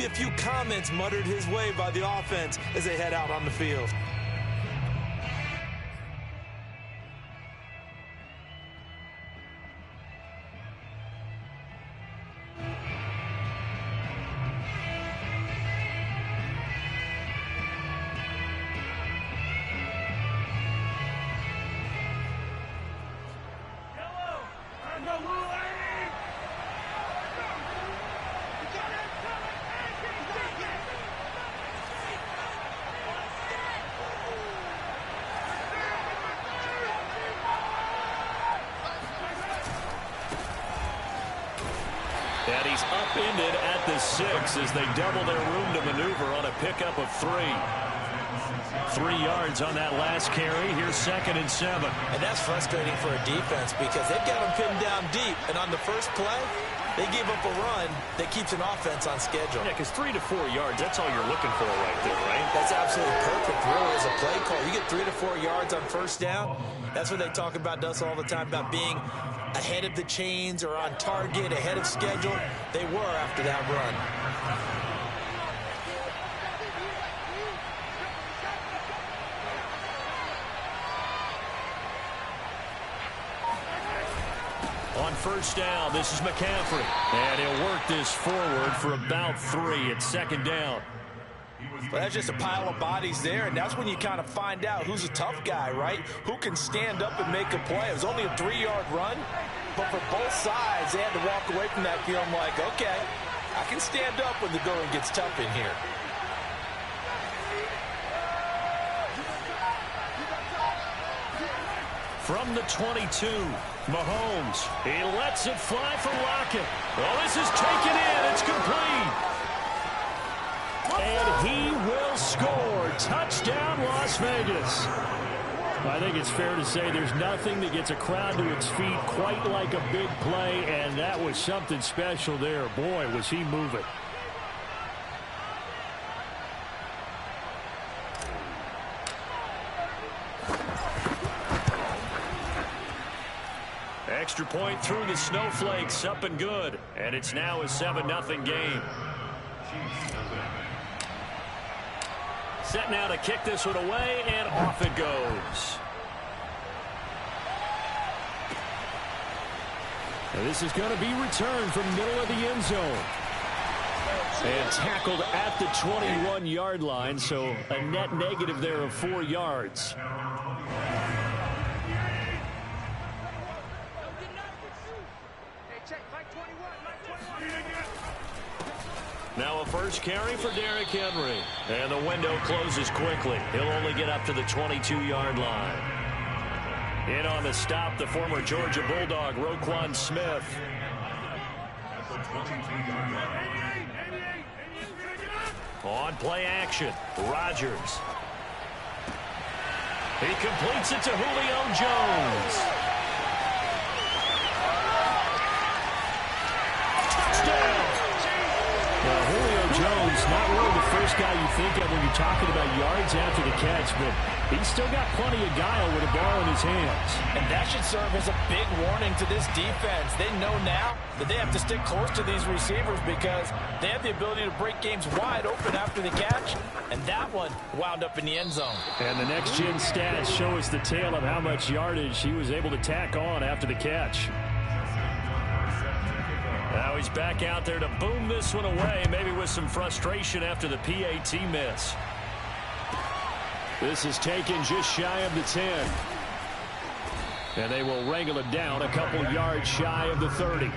maybe a few comments muttered his way by the offense as they head out on the field. And he's upended at the 6 as they double their room to maneuver on a pickup of 3. 3 yards on that last carry. Here's 2nd and 7. And that's frustrating for a defense because they've got them pinned down deep. And on the first play, they gave up a run that keeps an offense on schedule. Yeah, because 3 to 4 yards, that's all you're looking for right there, right? That's absolutely perfect, really, as a play call. You get 3 to 4 yards on first down. That's what they talk about us all the time, about being ahead of the chains or on target, ahead of schedule. They were after that run. On first down, this is McCaffrey. And he'll work this forward for about 3 at 2nd down. Well, that's just a pile of bodies there, and that's when you kind of find out who's a tough guy, right? Who can stand up and make a play. It was only a 3-yard run, but for both sides, they had to walk away from that feeling like, okay, I can stand up when the going gets tough in here. From the 22, Mahomes. He lets it fly for Lockett. Well, this is taken in. It's complete. And he will score. Touchdown, Las Vegas. I think it's fair to say there's nothing that gets a crowd to its feet quite like a big play, and that was something special there. Boy, was he moving. Extra point through the snowflakes, up and good. And it's now a 7-0 game. Set now to kick this one away, and off it goes. And this is going to be returned from middle of the end zone. And tackled at the 21-yard line, so a net negative there of 4 yards. Now a first carry for Derrick Henry. And the window closes quickly. He'll only get up to the 22-yard line. In on the stop, the former Georgia Bulldog, Roquan Smith. On play action, Rodgers. He completes it to Julio Jones. Touchdown! Julio Jones, not really the first guy you think of when you're talking about yards after the catch, but he's still got plenty of guile with a ball in his hands. And that should serve as a big warning to this defense. They know now that they have to stick close to these receivers because they have the ability to break games wide open after the catch, and that one wound up in the end zone. And the next-gen stats show us the tale of how much yardage he was able to tack on after the catch. Now he's back out there to boom this one away, maybe with some frustration after the PAT miss. This is taken just shy of the 10. And they will wrangle it down a couple yards shy of the 30.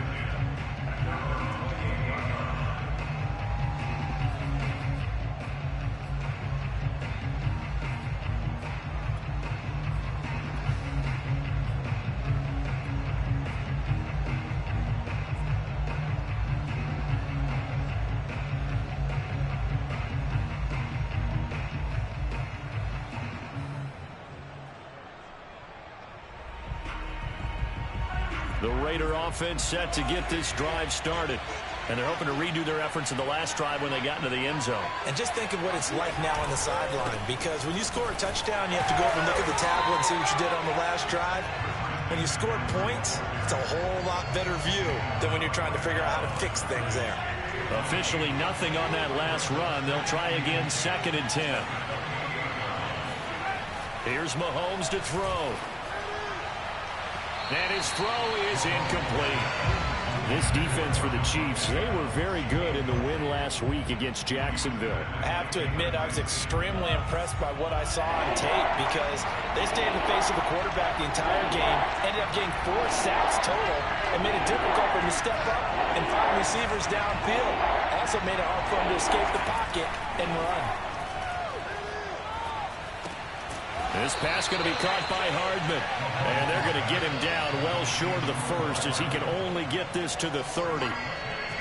The Raider offense set to get this drive started. And they're hoping to redo their efforts in the last drive when they got into the end zone. And just think of what it's like now on the sideline, because when you score a touchdown, you have to go over and look at the tablet and see what you did on the last drive. When you scored points, it's a whole lot better view than when you're trying to figure out how to fix things there. Officially nothing on that last run. They'll try again, 2nd and 10. Here's Mahomes to throw. And his throw is incomplete. This defense for the Chiefs, they were very good in the win last week against Jacksonville. I have to admit, I was extremely impressed by what I saw on tape because they stayed in the face of the quarterback the entire game, ended up getting 4 sacks total, and made it difficult for him to step up and find receivers downfield. Also made it hard for him to escape the pocket and run. This pass going to be caught by Hardman. And they're going to get him down well short of the first as he can only get this to the 30.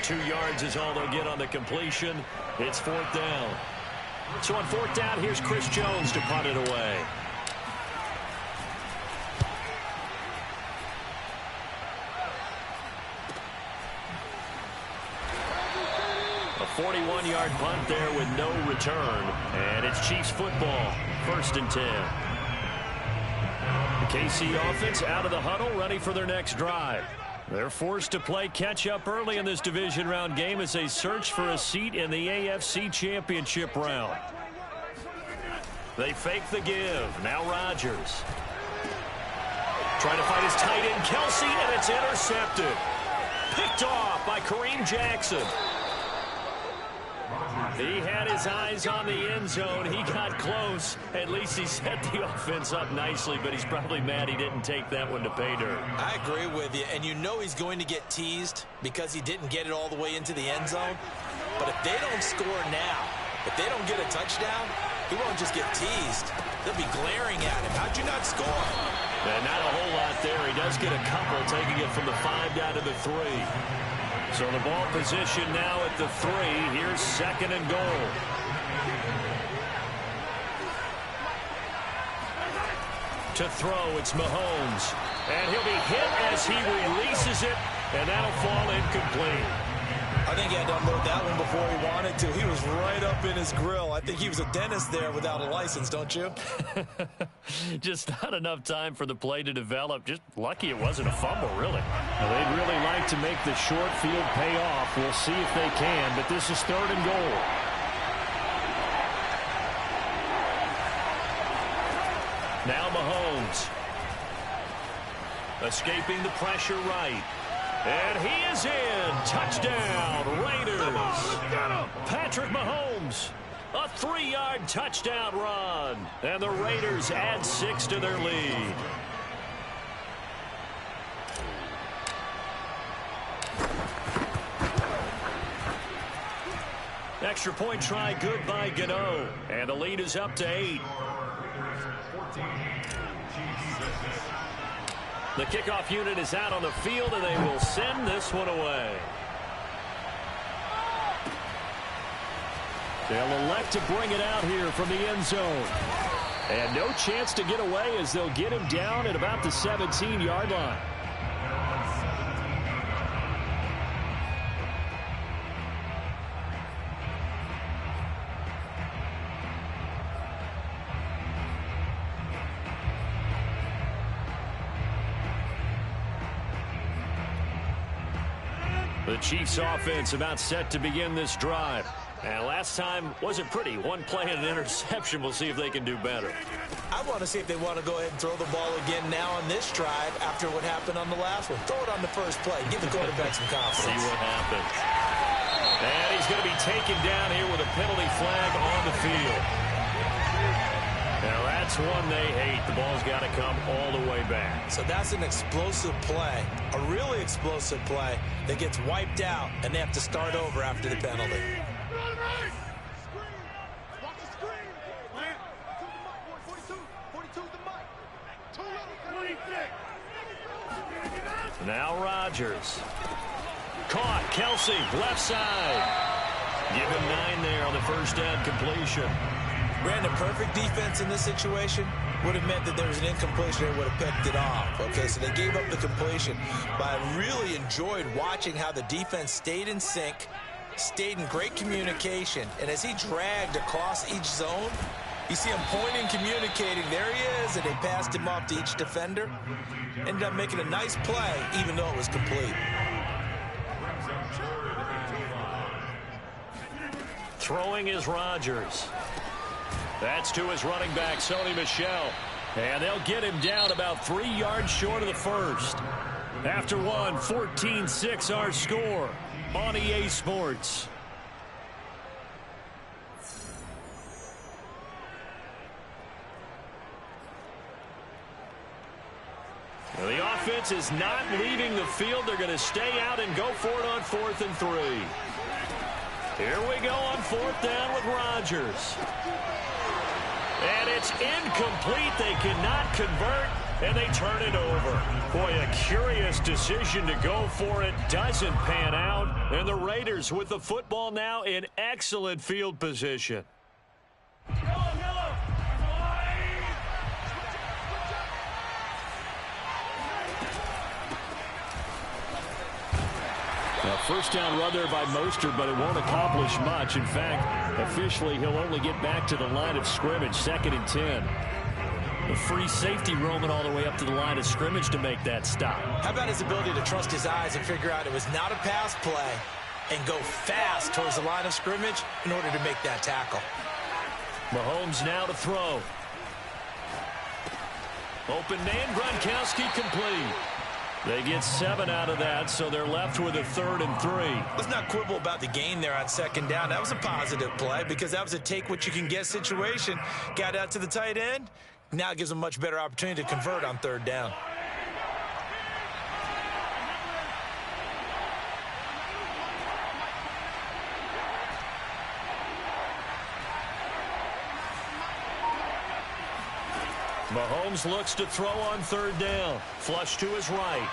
2 yards is all they'll get on the completion. It's 4th down. So on 4th down, here's Chris Jones to punt it away. A 41-yard punt there with no return. And it's Chiefs football. 1st and 10. The KC offense out of the huddle, ready for their next drive. They're forced to play catch-up early in this division round game as they search for a seat in the AFC Championship round. They fake the give. Now Rodgers. Trying to find his tight end, Kelsey, and it's intercepted. Picked off by Kareem Jackson. He had his eyes on the end zone. He got close. At least he set the offense up nicely, but he's probably mad he didn't take that one to pay dirt. I agree with you, and you know he's going to get teased because he didn't get it all the way into the end zone. But if they don't score now, if they don't get a touchdown, he won't just get teased. They'll be glaring at him. How'd you not score? And not a whole lot there. He does get a couple, taking it from the 5 down to the 3. So the ball position now at the 3. Here's 2nd and goal. To throw, it's Mahomes. And he'll be hit as he releases it, and that'll fall incomplete. I think he had to unload that one before he wanted to. He was right up in his grill. I think he was a dentist there without a license, don't you? Just not enough time for the play to develop. Just lucky it wasn't a fumble, really. Well, they'd really like to make the short field pay off. We'll see if they can, but this is 3rd and goal. Now Mahomes. Escaping the pressure right. And he is in. Touchdown, Raiders. Patrick Mahomes. A 3-yard touchdown run. And the Raiders add 6 to their lead. Extra point try good by Gano. And the lead is up to 8. The kickoff unit is out on the field, and they will send this one away. They'll elect to bring it out here from the end zone. And no chance to get away as they'll get him down at about the 17-yard line. The Chiefs offense about set to begin this drive. And last time wasn't pretty. One play and an interception. We'll see if they can do better. I want to see if they want to go ahead and throw the ball again now on this drive after what happened on the last one. Throw it on the first play. Give the quarterback some confidence. See what happens. And he's going to be taken down here with a penalty flag on the field. Now that's one they hate. The ball's got to come all the way back. So that's an explosive play, a really explosive play that gets wiped out, and they have to start over after the penalty. Now Rodgers. Caught. Kelsey, left side. Give him 9 there on the first down completion. Brandon, perfect defense in this situation would have meant that there was an incompletion. They would have picked it off. Okay, so they gave up the completion. But I really enjoyed watching how the defense stayed in sync, stayed in great communication. And as he dragged across each zone, you see him pointing, communicating. There he is, and they passed him off to each defender. Ended up making a nice play, even though it was complete. Throwing is Rodgers. That's to his running back, Sony Michel. And they'll get him down about 3 yards short of the first. After one, 14-6 our score on EA Sports. Well, the offense is not leaving the field. They're going to stay out and go for it on 4th and 3. Here we go on 4th down with Rodgers. And it's incomplete. They cannot convert, and they turn it over. Boy, a curious decision to go for it. Doesn't pan out. And the Raiders with the football now in excellent field position. First down run there by Mostert, but it won't accomplish much. In fact, officially, he'll only get back to the line of scrimmage, 2nd and 10. The free safety roaming all the way up to the line of scrimmage to make that stop. How about his ability to trust his eyes and figure out it was not a pass play and go fast towards the line of scrimmage in order to make that tackle. Mahomes now to throw. Open man, Gronkowski complete. They get 7 out of that, so they're left with a 3rd and 3. Let's not quibble about the gain there on 2nd down. That was a positive play because that was a take-what-you-can-get situation. Got out to the tight end. Now it gives them a much better opportunity to convert on 3rd down. Mahomes looks to throw on 3rd down. Flush to his right.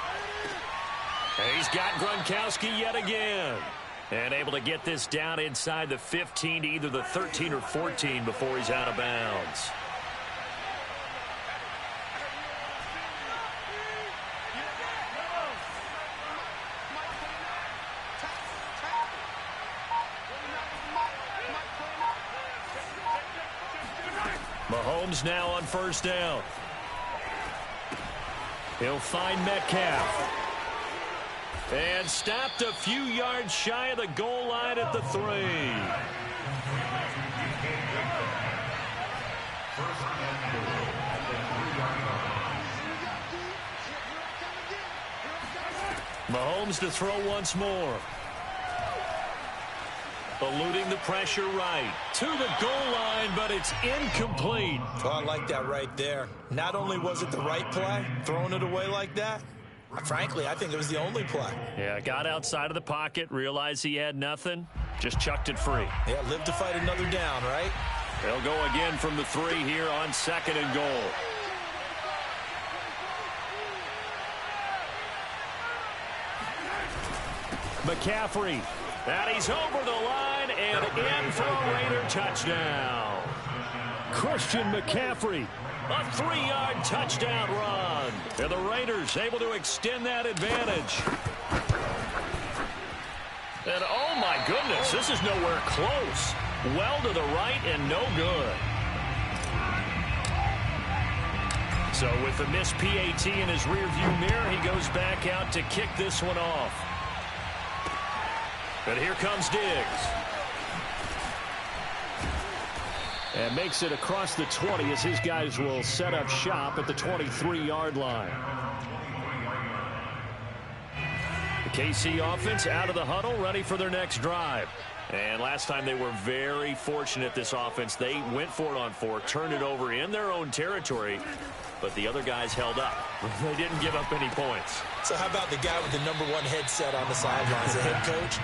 And he's got Gronkowski yet again. And able to get this down inside the 15 to either the 13 or 14 before he's out of bounds. Mahomes now on 1st down. He'll find Metcalf. And stopped a few yards shy of the goal line at the 3. Mahomes to throw once more. Eluding the pressure right. To the goal line, but it's incomplete. Oh, I like that right there. Not only was it the right play, throwing it away like that, frankly, I think it was the only play. Yeah, got outside of the pocket, realized he had nothing, just chucked it free. Yeah, live to fight another down, right? They'll go again from the 3 here on 2nd and goal. McCaffrey. And he's over the line and in for a Raider touchdown. Christian McCaffrey. A 3-yard touchdown run. And the Raiders able to extend that advantage. And oh my goodness, this is nowhere close. Well to the right and no good. So with the missed PAT in his rearview mirror, he goes back out to kick this one off. And here comes Diggs. And makes it across the 20 as his guys will set up shop at the 23-yard line. The KC offense out of the huddle, ready for their next drive. And last time they were very fortunate, this offense. They went for it on 4, turned it over in their own territory, but the other guys held up. They didn't give up any points. So how about the guy with the #1 headset on the sidelines, the head coach?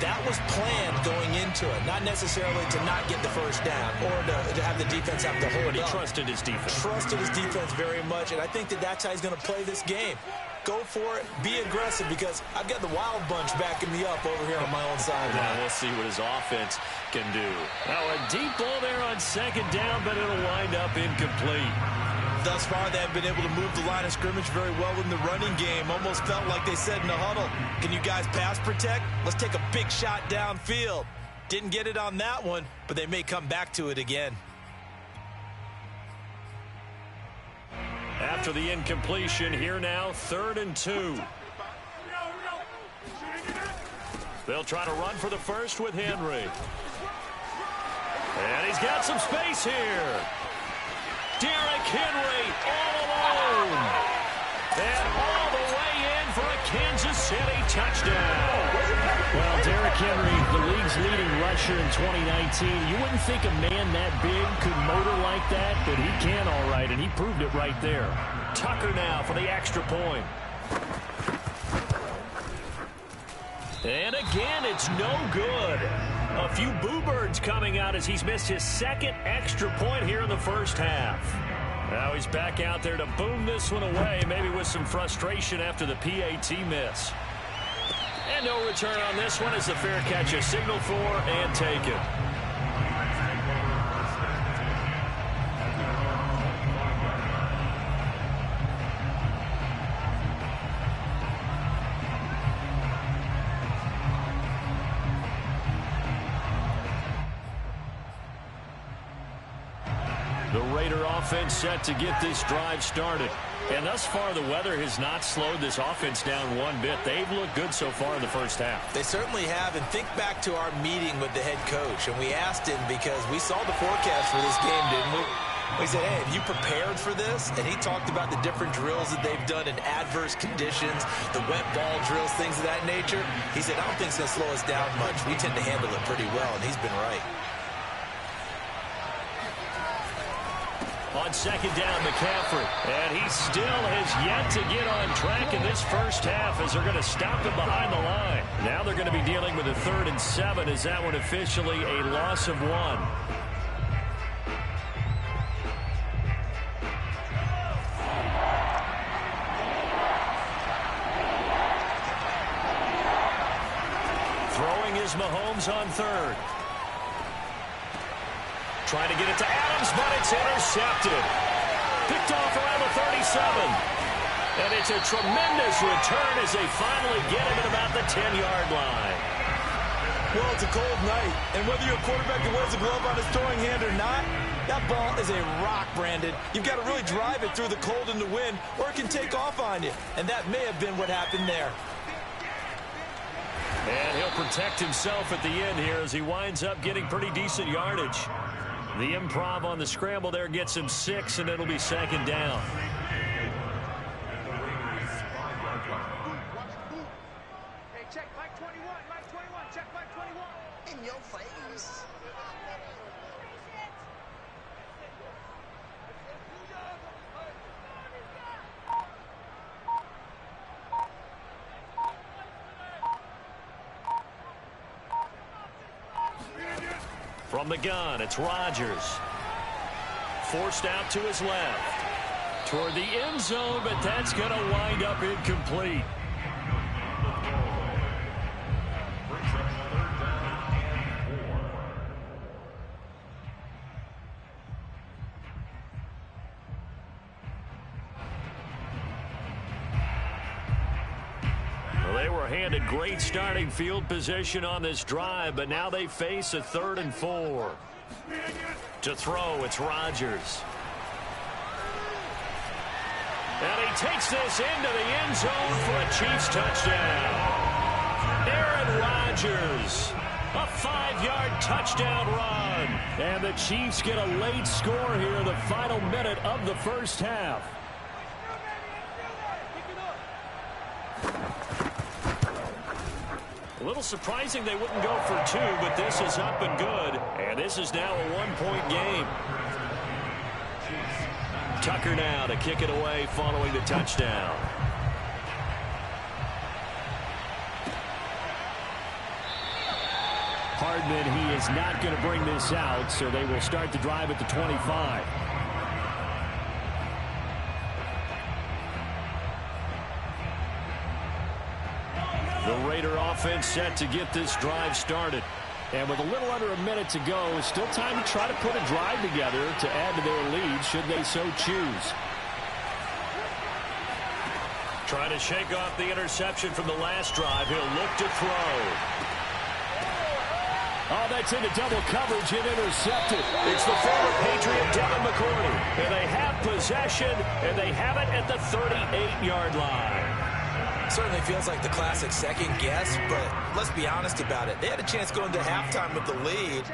That was planned going into it, not necessarily to not get the first down or to have the defense have to hold up. But he trusted his defense. Trusted his defense very much, and I think that's how he's going to play this game. Go for it, be aggressive, because I've got the wild bunch backing me up over here on my own sideline. Now we'll see what his offense can do. Now a deep ball there on 2nd down, but it'll wind up incomplete. Thus far, they have been able to move the line of scrimmage very well in the running game. Almost felt like they said in the huddle, can you guys pass protect? Let's take a big shot downfield. Didn't get it on that one, but they may come back to it again. After the incompletion, here now, 3rd and 2. They'll try to run for the first with Henry. got some space here. Derrick Henry all alone. And all the way in for a Kansas City touchdown. Well, Derrick Henry, the league's leading rusher in 2019. You wouldn't think a man that big could motor like that, but he can all right, and he proved it right there. Tucker now for the extra point. And again, it's no good. A few boo birds coming out as he's missed his second extra point here in the first half. Now he's back out there to boom this one away, maybe with some frustration after the PAT miss. And no return on this one as the fair catch is signaled for and taken. The Raider offense set to get this drive started. And thus far, the weather has not slowed this offense down one bit. They've looked good so far in the first half. They certainly have. And think back to our meeting with the head coach. And we asked him because we saw the forecast for this game, didn't we? We said, hey, have you prepared for this? And he talked about the different drills that they've done in adverse conditions, the wet ball drills, things of that nature. He said, I don't think it's going to slow us down much. We tend to handle it pretty well, and he's been right. On second down, McCaffrey. And he still has yet to get on track in this first half as they're going to stop him behind the line. Now they're going to be dealing with a 3rd and 7 as that one officially a loss of 1. Throwing is Mahomes on 3rd. Trying to get it to Adams, but it's intercepted. Picked off around the 37. And it's a tremendous return as they finally get him at about the 10-yard line. Well, it's a cold night, and whether you're a quarterback that wears a glove on his throwing hand or not, that ball is a rock, Brandon. You've got to really drive it through the cold and the wind, or it can take off on you. And that may have been what happened there. And he'll protect himself at the end here as he winds up getting pretty decent yardage. The improv on the scramble there gets him 6, and it'll be second down. Hey, check Mike 21, Mike 21, check Mike 21. In your face. From the gun, it's Rodgers. Forced out to his left. Toward the end zone, but that's going to wind up incomplete. Well, they were handed great starting field position on this drive, but now they face a 3rd and 4. To throw, it's Rodgers. And he takes this into the end zone for a Chiefs touchdown. Aaron Rodgers, a 5-yard touchdown run. And the Chiefs get a late score here in the final minute of the first half. A little surprising they wouldn't go for 2, but this is up and good. And this is now a 1-point game. Tucker now to kick it away following the touchdown. Hardman, he is not going to bring this out, so they will start the drive at the 25. The Raider offense set to get this drive started. And with a little under a minute to go, it's still time to try to put a drive together to add to their lead should they so choose. Trying to shake off the interception from the last drive. He'll look to throw. Oh, that's into double coverage and intercepted. It's the former Patriot Devin McCourty. And they have possession, and they have it at the 38-yard line. Certainly feels like the classic second guess, but let's be honest about it. They had a chance going to halftime with the lead,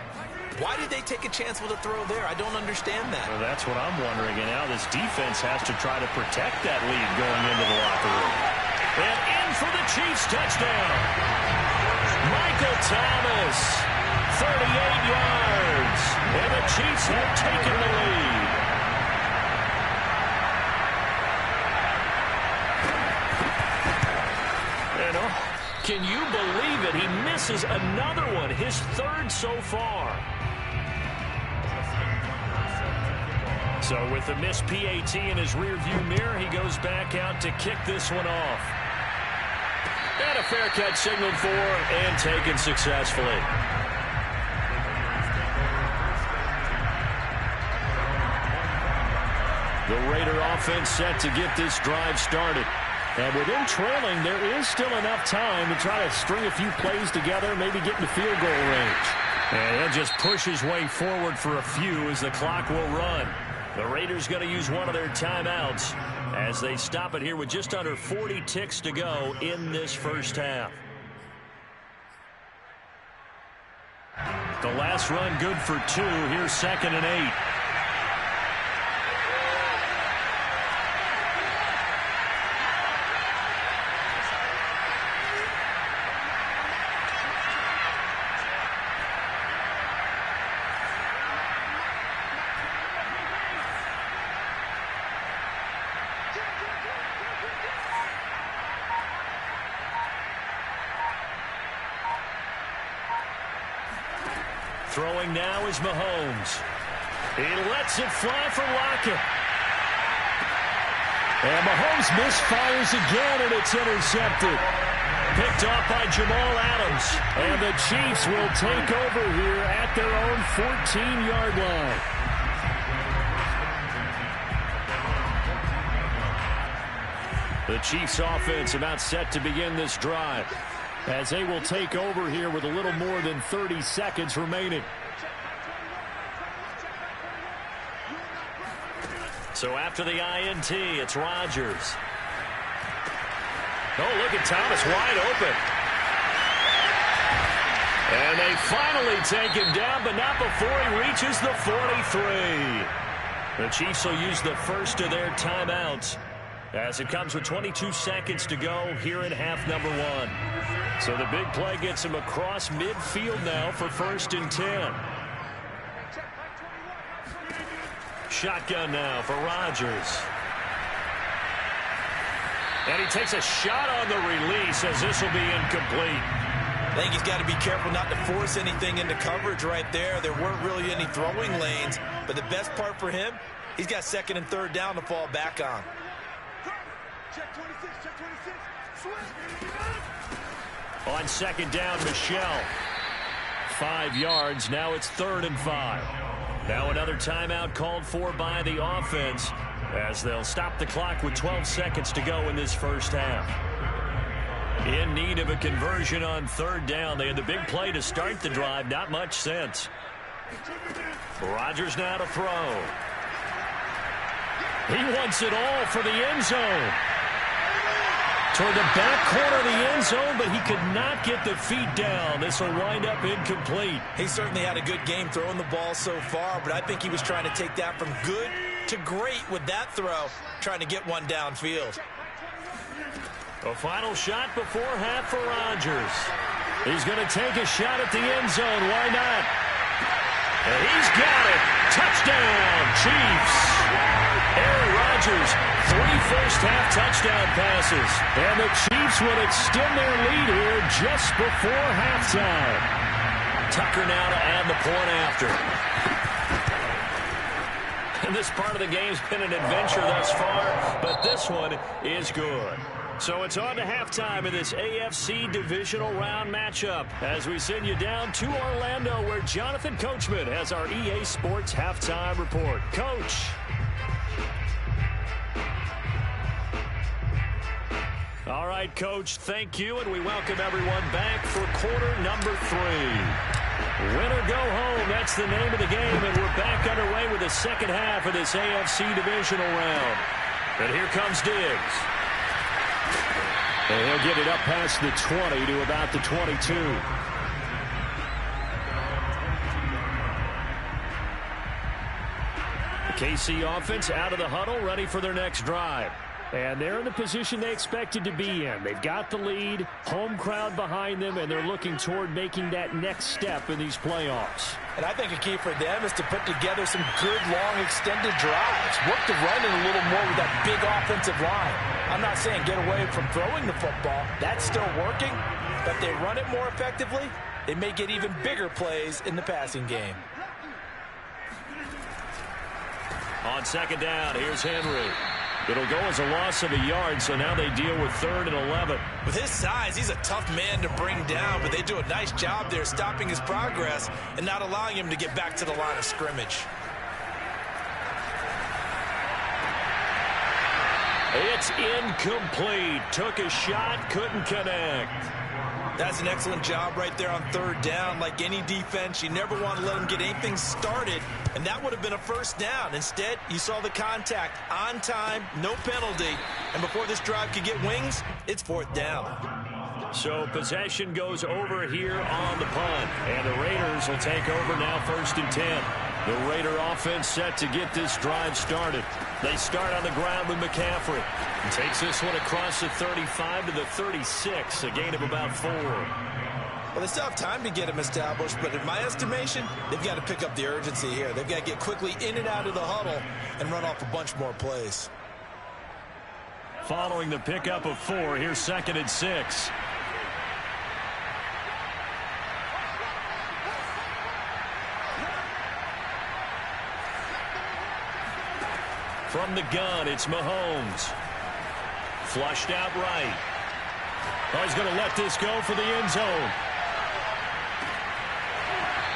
Why did they take a chance with a throw there? I don't understand that. Well, that's what I'm wondering. And now this defense has to try to protect that lead going into the locker room. And in for the Chiefs touchdown. Michael Thomas, 38 yards. And the Chiefs have taken the lead. Can you believe it? He misses another one, his third so far. So with the missed PAT in his rearview mirror, he goes back out to kick this one off. And a fair catch signaled for and taken successfully. The Raider offense set to get this drive started. And with him trailing, there is still enough time to try to string a few plays together, maybe get into field goal range. And he'll just push his way forward for a few as the clock will run. The Raiders going to use one of their timeouts as they stop it here with just under 40 ticks to go in this first half. The last run good for 2. Here's 2nd and 8. Throwing now is Mahomes. He lets it fly for Lockett. And Mahomes misfires again, and it's intercepted. Picked off by Jamal Adams. And the Chiefs will take over here at their own 14-yard line. The Chiefs offense about set to begin this drive, as they will take over here with a little more than 30 seconds remaining. So after the INT, it's Rodgers. Oh, look at Thomas wide open. And they finally take him down, but not before he reaches the 43. The Chiefs will use the first of their timeouts as it comes with 22 seconds to go here in half number 1. So the big play gets him across midfield now for 1st and 10. Shotgun now for Rodgers. And he takes a shot on the release as this will be incomplete. I think he's got to be careful not to force anything into coverage right there. There weren't really any throwing lanes, but the best part for him, he's got 2nd and 3rd down to fall back on. Check 26, check 26. On 2nd down, Michelle. 5 yards. Now it's 3rd and 5. Now another timeout called for by the offense as they'll stop the clock with 12 seconds to go in this first half. In need of a conversion on 3rd down. They had the big play to start the drive. Not much sense. Rodgers now to throw. He wants it all for the end zone. Toward the back corner of the end zone, but he could not get the feet down. This will wind up incomplete. He certainly had a good game throwing the ball so far, but I think he was trying to take that from good to great with that throw, trying to get one downfield. A final shot before half for Rodgers. He's going to take a shot at the end zone. Why not? And he's got it. Touchdown, Chiefs. Aaron Rodgers, 3 first-half touchdown passes. And the Chiefs will extend their lead here just before halftime. Tucker now to add the point after. And this part of the game's been an adventure thus far, but this one is good. So it's on to halftime in this AFC divisional round matchup as we send you down to Orlando where Jonathan Coachman has our EA Sports halftime report. Coach. All right, Coach, thank you, and we welcome everyone back for quarter number 3. Win or go home, that's the name of the game, and we're back underway with the second half of this AFC divisional round. And here comes Diggs. And he'll get it up past the 20 to about the 22. KC offense out of the huddle, ready for their next drive. And they're in the position they expected to be in. They've got the lead, home crowd behind them, and they're looking toward making that next step in these playoffs. And I think a key for them is to put together some good, long, extended drives. Work the run in a little more with that big offensive line. I'm not saying get away from throwing the football. That's still working. But if they run it more effectively, they may get even bigger plays in the passing game. On second down, here's Henry. It'll go as a loss of a yard, so now they deal with 3rd and 11. With his size, he's a tough man to bring down, but they do a nice job there stopping his progress and not allowing him to get back to the line of scrimmage. It's incomplete. Took a shot, couldn't connect. That's an excellent job right there on 3rd down. Like any defense, you never want to let them get anything started, and that would have been a 1st down. Instead, you saw the contact on time, no penalty, and before this drive could get wings, it's 4th down. So possession goes over here on the punt, and the Raiders will take over now 1st and 10. The Raider offense set to get this drive started. They start on the ground with McCaffrey. He takes this one across the 35 to the 36, a gain of about 4. Well, they still have time to get him established, but in my estimation, they've got to pick up the urgency here. They've got to get quickly in and out of the huddle and run off a bunch more plays. Following the pickup of 4, here's 2nd and 6. From the gun, it's Mahomes. Flushed out right. Oh, he's going to let this go for the end zone.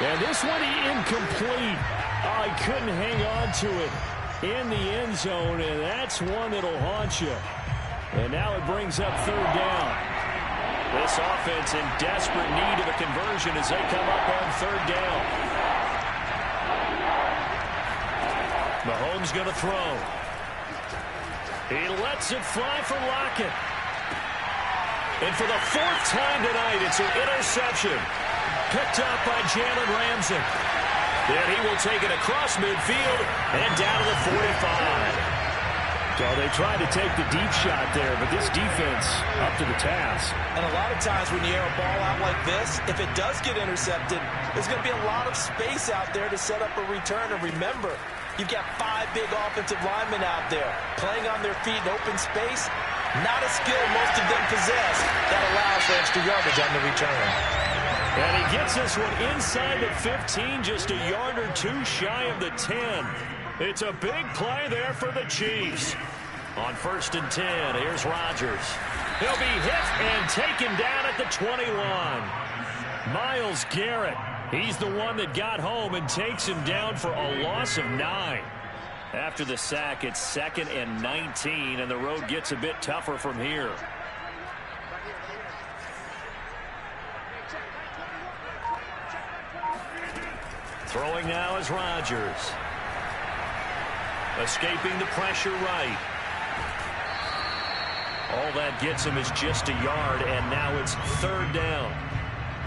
And this one incomplete. Oh, he couldn't hang on to it in the end zone, and that's one that'll haunt you. And now it brings up 3rd down. This offense in desperate need of a conversion as they come up on 3rd down. Mahomes going to throw. He lets it fly for Lockett. And for the 4th time tonight, it's an interception. Picked up by Jalen Ramsey. And he will take it across midfield and down to the 45. So they tried to take the deep shot there, but this defense up to the task. And a lot of times when you air a ball out like this, if it does get intercepted, there's going to be a lot of space out there to set up a return. And remember, you've got 5 big offensive linemen out there playing on their feet in open space. Not a skill most of them possess that allows for extra yardage on the return. And he gets this one inside the 15, just a yard or 2 shy of the 10. It's a big play there for the Chiefs. On 1st and 10, here's Rodgers. He'll be hit and taken down at the 21. Myles Garrett, he's the one that got home and takes him down for a loss of 9. After the sack, it's 2nd and 19, and the road gets a bit tougher from here. Throwing now is Rodgers. Escaping the pressure right. All that gets him is just a yard, and now it's 3rd down.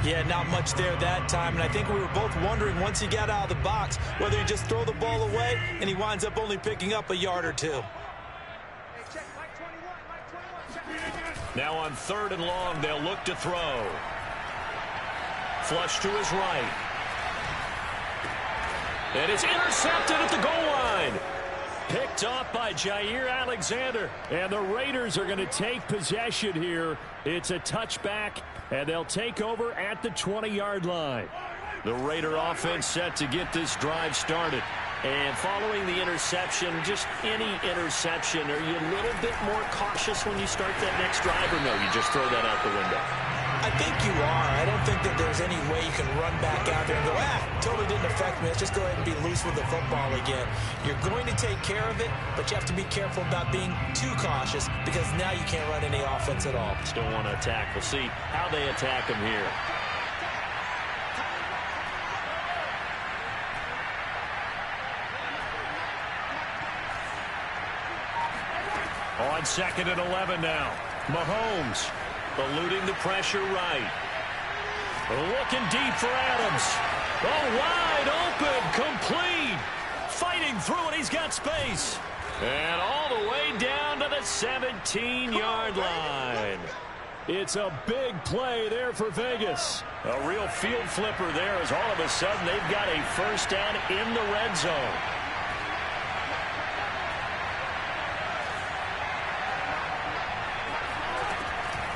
Yeah, not much there that time, and I think we were both wondering once he got out of the box whether he just throw the ball away, and he winds up only picking up a yard or 2. Now on 3rd and long, they'll look to throw. Flush to his right. And it's intercepted at the goal line. Picked off by Jair Alexander. And the Raiders are going to take possession here. It's a touchback, and they'll take over at the 20-yard line. The Raider offense set to get this drive started. And following the interception, just any interception, are you a little bit more cautious when you start that next drive, or no, you just throw that out the window? I think you are. I don't think that there's any way you can run back out there and go, totally didn't affect me. Let's just go ahead and be loose with the football again. You're going to take care of it, but you have to be careful about being too cautious because now you can't run any offense at all. Still want to attack. We'll see how they attack them here. On 2nd and 11 now. Mahomes eluding the pressure right. Looking deep for Adams. Oh, wide open, complete. Fighting through, and he's got space. And all the way down to the 17-yard line. It's a big play there for Vegas. A real field flipper there as all of a sudden they've got a first down in the red zone.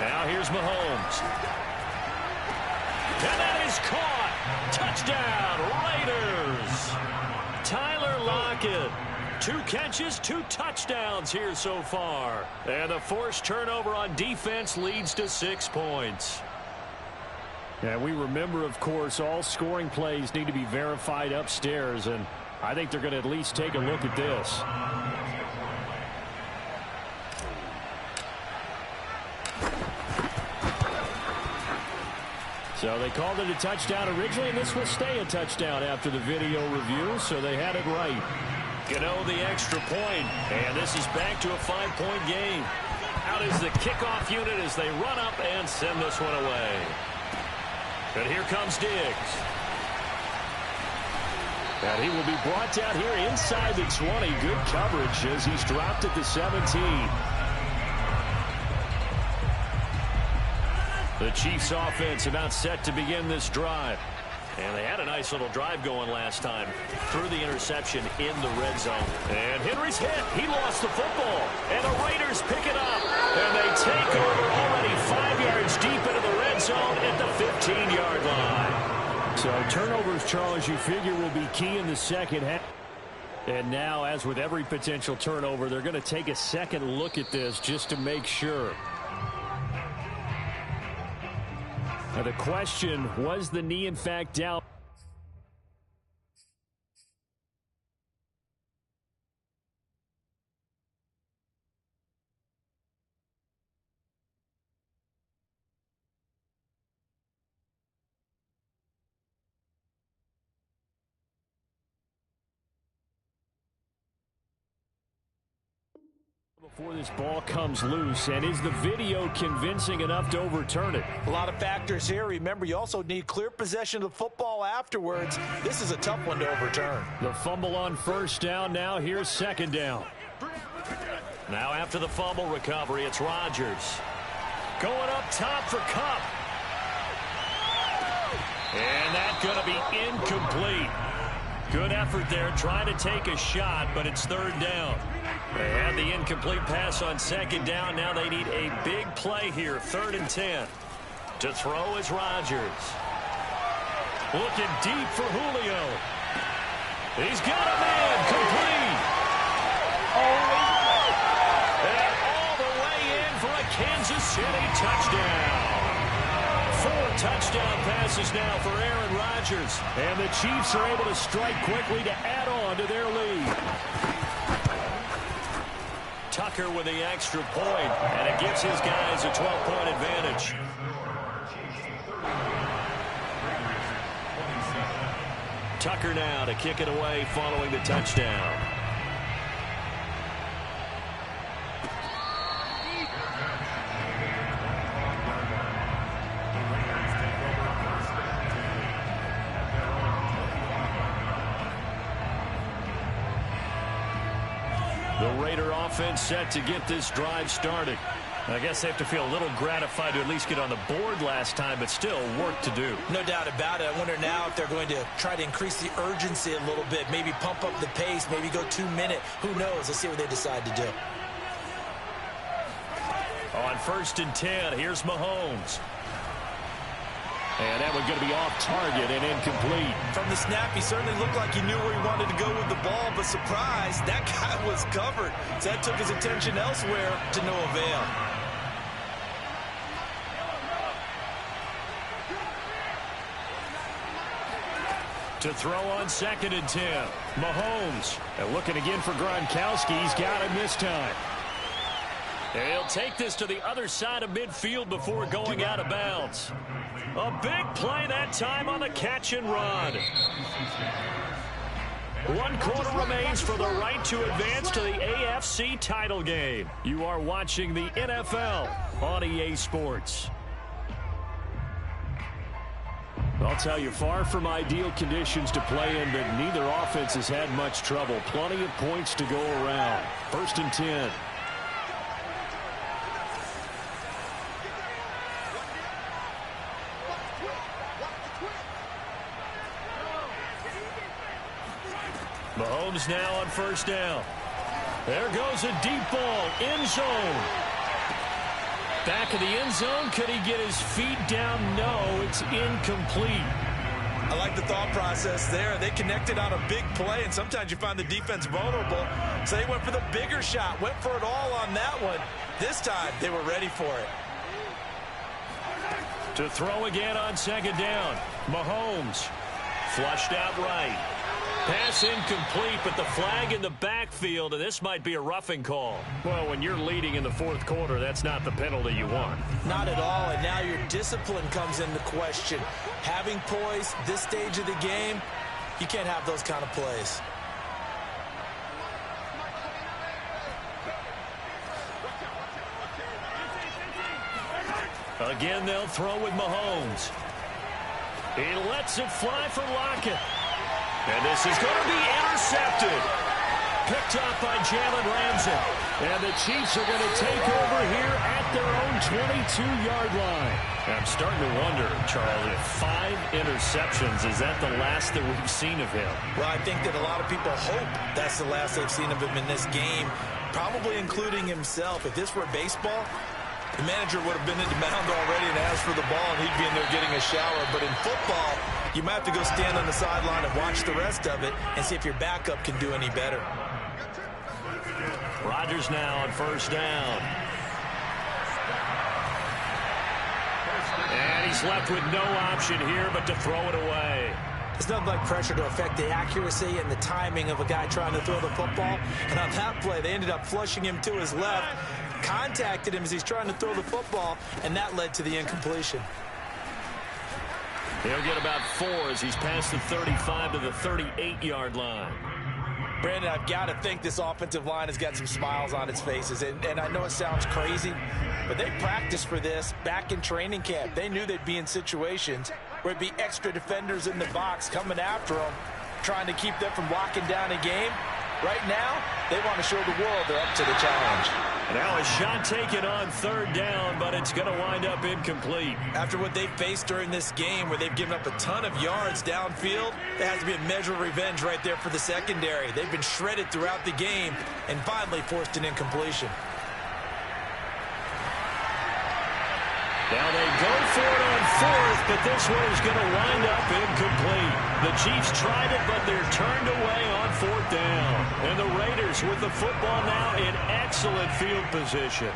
Now here's Mahomes. And that is caught. Touchdown, Raiders. Tyler Lockett. 2 catches, 2 touchdowns here so far. And the forced turnover on defense leads to 6 points. And we remember, of course, all scoring plays need to be verified upstairs. And I think they're going to at least take a look at this. So they called it a touchdown originally, and this will stay a touchdown after the video review, so they had it right. Gano the extra point, and this is back to a 5-point game. Out is the kickoff unit as they run up and send this one away. But here comes Diggs. And he will be brought down here inside the 20. Good coverage as he's dropped at the 17. The Chiefs offense about set to begin this drive. And they had a nice little drive going last time through the interception in the red zone. And Henry's hit. He lost the football. And the Raiders pick it up. And they take over already 5 yards deep into the red zone at the 15-yard line. So turnovers, Charles, you figure will be key in the second half. And now, as with every potential turnover, they're going to take a second look at this just to make sure. Now the question, was the knee in fact down? Before this ball comes loose, and is the video convincing enough to overturn it? A lot of factors here. Remember, you also need clear possession of the football afterwards. This is a tough one to overturn. The fumble on first down. Now here's second down. Now after the fumble recovery, it's Rodgers. Going up top for Kupp. And that's going to be incomplete. Good effort there, trying to take a shot, but it's third down. They had the incomplete pass on second down. Now they need a big play here, 3rd and 10. To throw is Rodgers. Looking deep for Julio. He's got a man, complete. And all the way in for a Kansas City touchdown. 4 touchdown passes now for Aaron Rodgers. And the Chiefs are able to strike quickly to add on to their lead. Tucker with the extra point, and it gives his guys a 12-point advantage. Tucker now to kick it away following the touchdown. The Raider offense set to get this drive started. I guess they have to feel a little gratified to at least get on the board last time, but still work to do. No doubt about it. I wonder now if they're going to try to increase the urgency a little bit, maybe pump up the pace, maybe go 2-minute. Who knows? Let's see what they decide to do. On 1st and 10, here's Mahomes. And that one's going to be off target and incomplete. From the snap, he certainly looked like he knew where he wanted to go with the ball, but surprise, that guy was covered. So that took his attention elsewhere to no avail. To throw on 2nd and 10. Mahomes. And looking again for Gronkowski. He's got him this time. And he'll take this to the other side of midfield before going out of bounds. A big play that time on the catch and run. 1 quarter remains for the right to advance to the AFC title game. You are watching the NFL on EA Sports. I'll tell you, far from ideal conditions to play in, but neither offense has had much trouble. Plenty of points to go around. 1st and 10. Mahomes now on 1st down. There goes a deep ball, end zone. Back of the end zone. Could he get his feet down? No, it's incomplete. I like the thought process there. They connected on a big play, and sometimes you find the defense vulnerable. So they went for the bigger shot, went for it all on that one. This time, they were ready for it. To throw again on 2nd down. Mahomes flushed out right. Pass incomplete, but the flag in the backfield, and this might be a roughing call. Well, when you're leading in the 4th quarter, that's not the penalty you want. Not at all, and now your discipline comes into question. Having poise this stage of the game, you can't have those kind of plays. Again, they'll throw with Mahomes. He lets it fly for Lockett. And this is going to be intercepted. Picked up by Jalen Ramsey. And the Chiefs are going to take over here at their own 22-yard line. I'm starting to wonder, Charles, if 5 interceptions, is that the last that we've seen of him? Well, I think that a lot of people hope that's the last they've seen of him in this game, probably including himself. If this were baseball, the manager would have been in the mound already and asked for the ball, and he'd be in there getting a shower. But in football, you might have to go stand on the sideline and watch the rest of it and see if your backup can do any better. Rodgers now on 1st down. And he's left with no option here but to throw it away. It's nothing like pressure to affect the accuracy and the timing of a guy trying to throw the football. And on that play, they ended up flushing him to his left, contacted him as he's trying to throw the football, and that led to the incompletion. He'll get about 4 as he's past the 35 to the 38-yard line. Brandon, I've got to think this offensive line has got some smiles on its faces. And I know it sounds crazy, but they practiced for this back in training camp. They knew they'd be in situations where it'd be extra defenders in the box coming after them, trying to keep them from locking down a game. Right now, they want to show the world they're up to the challenge. Now a shot taken on 3rd down, but it's going to wind up incomplete. After what they faced during this game where they've given up a ton of yards downfield, there has to be a measure of revenge right there for the secondary. They've been shredded throughout the game and finally forced an incompletion. Now they go for it on 4th, but this one is going to wind up incomplete. The Chiefs tried it, but they're turned away on 4th down. And the Raiders with the football now in excellent field position.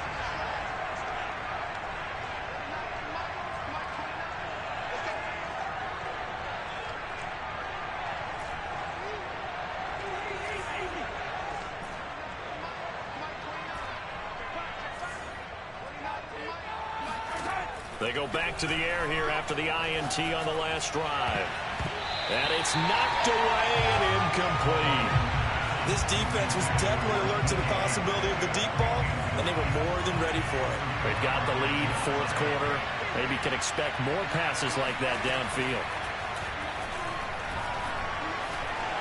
They go back to the air here after the INT on the last drive. And it's knocked away and incomplete. This defense was definitely alert to the possibility of the deep ball, and they were more than ready for it. They've got the lead, 4th quarter. Maybe can expect more passes like that downfield.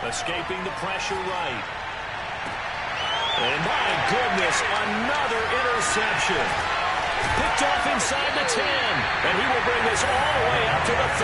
Escaping the pressure right. And my goodness, another interception. Picked off inside the 10, and he will bring this all the way up to the 30.